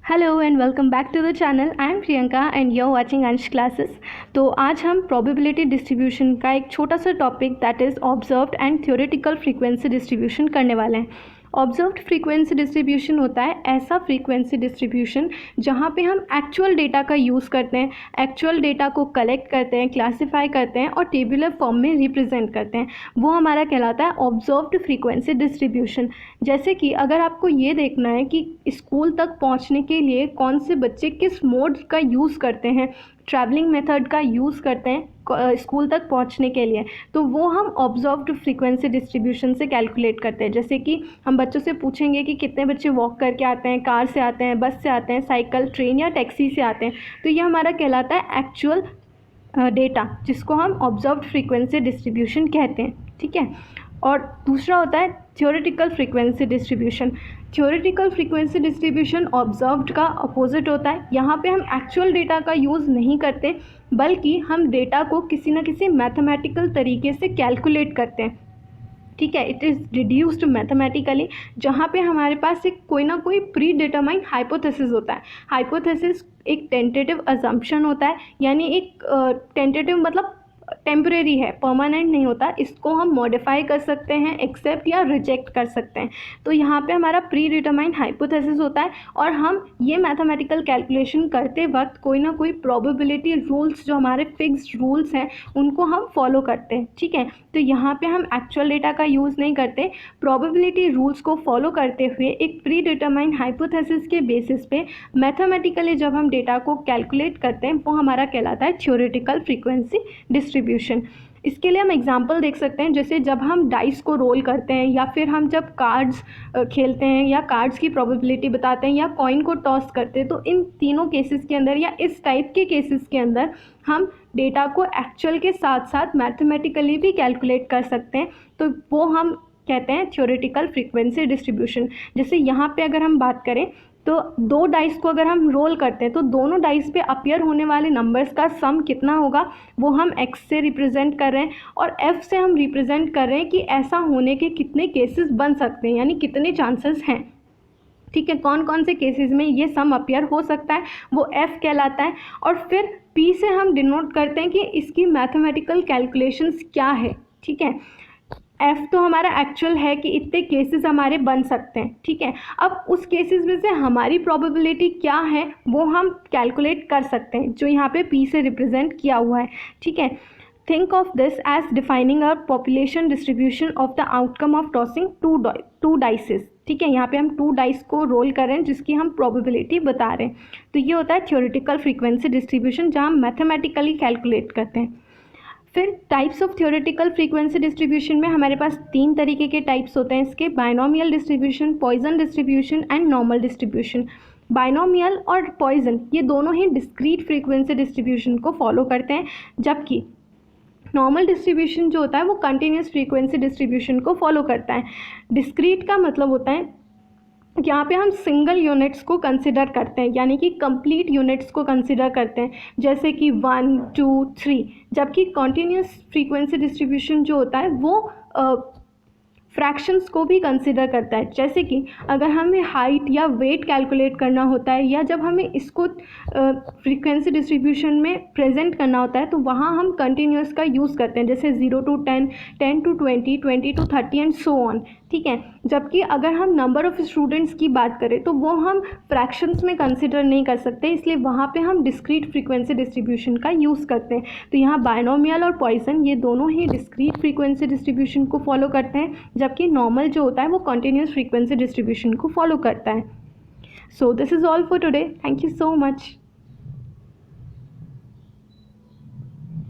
Hello and welcome back to the channel. I am Priyanka and you are watching Ansh classes. तो आज हम probability distribution का एक छोटा सा topic that is observed and theoretical frequency distribution करने वाले हैं। ऑब्जर्व्ड फ्रीक्वेंसी डिस्ट्रीब्यूशन होता है ऐसा फ्रीक्वेंसी डिस्ट्रीब्यूशन जहाँ पे हम एक्चुअल डेटा का यूज़ करते हैं, एक्चुअल डेटा को कलेक्ट करते हैं, क्लासीफाई करते हैं और टेबुलर फॉर्म में रिप्रेजेंट करते हैं। वो हमारा कहलाता है ऑब्जर्व्ड फ्रीक्वेंसी डिस्ट्रीब्यूशन। जैसे कि अगर आपको ये देखना है कि स्कूल तक पहुँचने के लिए कौन से बच्चे किस मोड का यूज़ करते हैं, ट्रैवलिंग मेथड का यूज़ करते हैं स्कूल तक पहुंचने के लिए, तो वो हम ऑब्जर्व्ड फ्रीक्वेंसी डिस्ट्रीब्यूशन से कैलकुलेट करते हैं। जैसे कि हम बच्चों से पूछेंगे कि कितने बच्चे वॉक करके आते हैं, कार से आते हैं, बस से आते हैं, साइकिल, ट्रेन या टैक्सी से आते हैं, तो ये हमारा कहलाता है एक्चुअल डेटा, जिसको हम ऑब्जर्व्ड फ्रीक्वेंसी डिस्ट्रीब्यूशन कहते हैं। ठीक है। और दूसरा होता है theoretical frequency distribution. Theoretical frequency distribution observed का अपोजिट होता है। यहाँ पे हम एक्चुअल डेटा का यूज़ नहीं करते, बल्कि हम डेटा को किसी न किसी मैथमेटिकल तरीके से कैलकुलेट करते हैं। ठीक है, इट इज़ रिड्यूस्ड मैथमेटिकली, जहाँ पे हमारे पास एक कोई ना कोई प्री डिटरमाइंड हाइपोथेसिस होता है। हाइपोथेसिस एक टेंटेटिव अजम्पशन होता है, यानी एक टेंटेटिव मतलब टेम्परेरी है, परमानेंट नहीं होता। इसको हम मॉडिफाई कर सकते हैं, एक्सेप्ट या रिजेक्ट कर सकते हैं। तो यहाँ पे हमारा प्री डिटरमाइंड हाइपोथेसिस होता है और हम ये मैथमेटिकल कैलकुलेशन करते वक्त कोई ना कोई प्रोबेबिलिटी रूल्स, जो हमारे फिक्स्ड रूल्स हैं, उनको हम फॉलो करते हैं। ठीक है। तो यहाँ पे हम एक्चुअल डेटा का यूज़ नहीं करते, प्रोबेबिलिटी रूल्स को फॉलो करते हुए एक प्री डिटरमाइंड हाइपोथेसिस के बेसिस पे मैथमेटिकली जब हम डेटा को कैलकुलेट करते हैं, वो हमारा कहलाता है थ्योरेटिकल फ्रीक्वेंसी डिस्ट्रीब्यूशन। इसके लिए हम एग्जांपल देख सकते हैं, जैसे जब हम डाइस को रोल करते हैं, या फिर हम जब कार्ड्स खेलते हैं या कार्ड्स की प्रोबेबिलिटी बताते हैं, या कॉइन को टॉस करते हैं, तो इन तीनों केसेस के अंदर या इस टाइप के केसेस के अंदर हम डेटा को एक्चुअल के साथ साथ मैथमेटिकली भी कैलकुलेट कर सकते हैं। तो वो हम कहते हैं थ्योरेटिकल फ्रीक्वेंसी डिस्ट्रीब्यूशन। जैसे यहाँ पे अगर हम बात करें तो दो डाइस को अगर हम रोल करते हैं तो दोनों डाइस पे अपीयर होने वाले नंबर्स का सम कितना होगा, वो हम x से रिप्रेजेंट कर रहे हैं, और f से हम रिप्रेजेंट कर रहे हैं कि ऐसा होने के कितने केसेस बन सकते हैं, यानी कितने चांसेस हैं। ठीक है, कौन कौन से केसेस में ये सम अपीयर हो सकता है, वो f कहलाता है। और फिर p से हम डिनोट करते हैं कि इसकी मैथमेटिकल कैलकुलेशंस क्या है। ठीक है, f तो हमारा एक्चुअल है कि इतने केसेस हमारे बन सकते हैं। ठीक है, अब उस केसेस में से हमारी प्रोबेबिलिटी क्या है वो हम कैलकुलेट कर सकते हैं, जो यहाँ पे p से रिप्रेजेंट किया हुआ है। ठीक है, think of this as defining a population distribution of the outcome of tossing two dices. ठीक है, यहाँ पे हम 2 डाइस को रोल कर रहे हैं जिसकी हम प्रोबेबिलिटी बता रहे हैं। तो ये होता है थ्योरेटिकल फ्रीक्वेंसी डिस्ट्रीब्यूशन, जहाँ हम मैथमेटिकली कैलकुलेट करते हैं। फिर types of theoretical frequency distribution में हमारे पास 3 तरीके के टाइप्स होते हैं इसके: binomial distribution, Poisson distribution and normal distribution. Binomial और पॉइजन ये दोनों ही डिस्क्रीट फ्रीक्वेंसी डिस्ट्रीब्यूशन को फॉलो करते हैं, जबकि नॉर्मल डिस्ट्रीब्यूशन जो होता है वो कंटिन्यूस फ्रीक्वेंसी डिस्ट्रीब्यूशन को फॉलो करता है। डिस्क्रीट का मतलब होता है यहाँ पे हम सिंगल यूनिट्स को कंसिडर करते हैं, यानी कि कंप्लीट यूनिट्स को कंसिडर करते हैं, जैसे कि 1, 2, 3। जबकि कॉन्टीन्यूस फ्रीक्वेंसी डिस्ट्रीब्यूशन जो होता है वो फ्रैक्शंस को भी कंसिडर करता है। जैसे कि अगर हमें हाइट या वेट कैलकुलेट करना होता है, या जब हमें इसको फ्रीक्वेंसी डिस्ट्रीब्यूशन में प्रेजेंट करना होता है, तो वहाँ हम कंटिन्यूस का यूज़ करते हैं, जैसे 0 to 10, 10 to 20, 20 to 30 and so on. ठीक है, जबकि अगर हम नंबर ऑफ़ स्टूडेंट्स की बात करें तो वो हम फ्रैक्शंस में कंसिडर नहीं कर सकते, इसलिए वहाँ पे हम डिस्क्रीट फ्रीक्वेंसी डिस्ट्रीब्यूशन का यूज़ करते हैं। तो यहाँ बाइनोमियल और पॉइजन ये दोनों ही डिस्क्रीट फ्रीक्वेंसी डिस्ट्रीब्यूशन को फॉलो करते हैं, जबकि नॉर्मल जो होता है वो कंटिन्यूस फ्रीक्वेंसी डिस्ट्रीब्यूशन को फॉलो करता है। So this is all for today. Thank you so much.